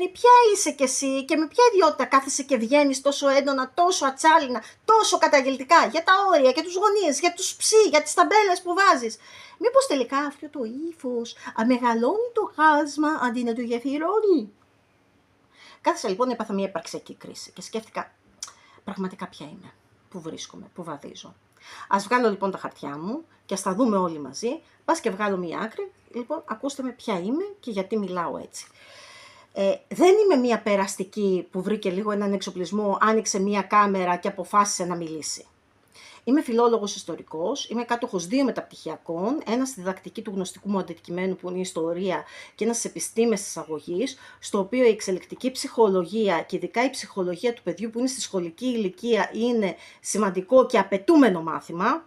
Ειρήνη, ποια είσαι κι εσύ και με ποια ιδιότητα κάθεσαι και βγαίνεις τόσο έντονα, τόσο ατσάλινα, τόσο καταγγελτικά για τα όρια, για τους γονείς, για τους ψι, για τις ταμπέλες που βάζεις. Μήπως τελικά αυτό το ύφος αμεγαλώνει το χάσμα αντί να το γεφυρώνει? Κάθισα λοιπόν, έπαθα μια υπαρξιακή κρίση και σκέφτηκα πραγματικά ποια είμαι, πού βρίσκομαι, πού βαδίζω. Ας βγάλω λοιπόν τα χαρτιά μου και ας τα δούμε όλοι μαζί. Πας και βγάλω μία άκρη. Λοιπόν, ακούστε με ποια είμαι και γιατί μιλάω έτσι. Δεν είμαι μία περαστική που βρήκε λίγο έναν εξοπλισμό, άνοιξε μία κάμερα και αποφάσισε να μιλήσει. Είμαι φιλόλογος ιστορικός, είμαι κάτοχος 2 μεταπτυχιακών, ένα στη διδακτική του γνωστικού μου αντικειμένου που είναι η ιστορία και ένα στις επιστήμες της αγωγής, στο οποίο η εξελικτική ψυχολογία και ειδικά η ψυχολογία του παιδιού που είναι στη σχολική ηλικία είναι σημαντικό και απαιτούμενο μάθημα.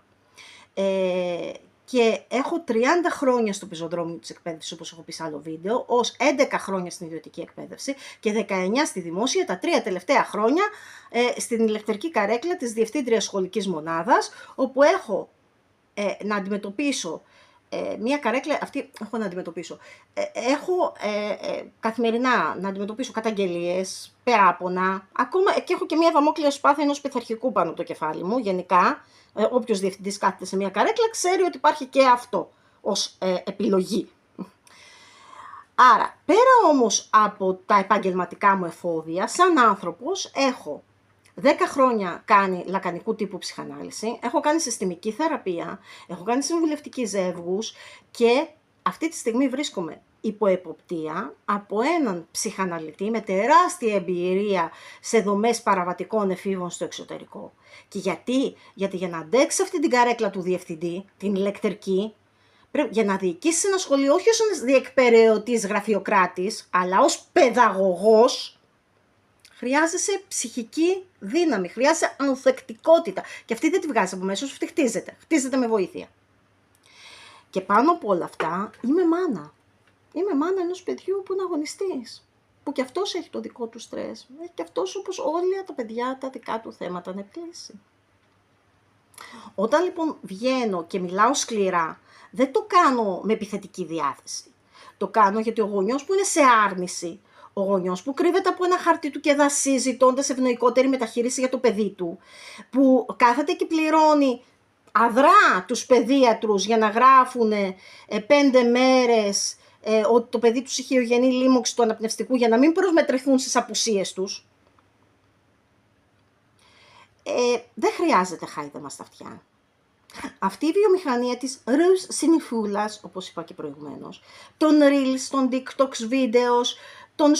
Και έχω 30 χρόνια στο πεζοδρόμιο της εκπαίδευσης, όπως έχω πει σε άλλο βίντεο, ως 11 χρόνια στην ιδιωτική εκπαίδευση και 19 στη δημόσια, τα 3 τελευταία χρόνια στην ηλεκτρική καρέκλα της διευθύντριας σχολικής μονάδας, όπου έχω να αντιμετωπίσω μια καρέκλα, αυτή έχω να αντιμετωπίσω. Έχω καθημερινά να αντιμετωπίσω καταγγελίες, περάπονα, ακόμα και έχω και μια δαμόκλειο σπάθη ενός πειθαρχικού πάνω από το κεφάλι μου, γενικά. Όποιος διευθυντής κάθεται σε μια καρέκλα ξέρει ότι υπάρχει και αυτό ως επιλογή. Άρα, πέρα όμως από τα επαγγελματικά μου εφόδια, σαν άνθρωπος έχω 10 χρόνια κάνει λακανικού τύπου ψυχανάλυση, έχω κάνει συστημική θεραπεία, έχω κάνει συμβουλευτική ζεύγους και αυτή τη στιγμή βρίσκομαι υπό εποπτεία από έναν ψυχαναλυτή με τεράστια εμπειρία σε δομές παραβατικών εφήβων στο εξωτερικό. Και γιατί για να αντέξει αυτή την καρέκλα του διευθυντή, την ηλεκτρική, για να διοικήσει ένα σχολείο όχι ως ένας διεκπεραιωτής γραφειοκράτης, αλλά ως παιδαγωγός, χρειάζεσαι ψυχική δύναμη, χρειάζεσαι ανθεκτικότητα. Και αυτή δεν τη βγάζει από μέσα σου, αυτή χτίζεται με βοήθεια. Και πάνω από όλα αυτά είμαι μάνα. Είμαι μάνα ενός παιδιού που είναι αγωνιστής, που κι αυτός έχει το δικό του στρες, και αυτός όπως όλα τα παιδιά τα δικά του θέματα να επιλύσει. Όταν λοιπόν βγαίνω και μιλάω σκληρά, δεν το κάνω με επιθετική διάθεση. Το κάνω γιατί ο γονιός που είναι σε άρνηση, ο γονιός που κρύβεται από ένα χαρτί του και δασεί ζητώντας ευνοϊκότερη μεταχείριση για το παιδί του, που κάθεται και πληρώνει αδρά τους παιδίατρους για να γράφουν 5 μέρες ότι το παιδί τους είχε ογενή λίμωξη του αναπνευστικού για να μην προσμετρηθούν στις απουσίες τους. Δεν χρειάζεται χάιδεμα στα αυτιά. Αυτή η βιομηχανία της ρους συνυφούλας, όπως είπα και προηγουμένως, των reels, των TikToks βίντεος, των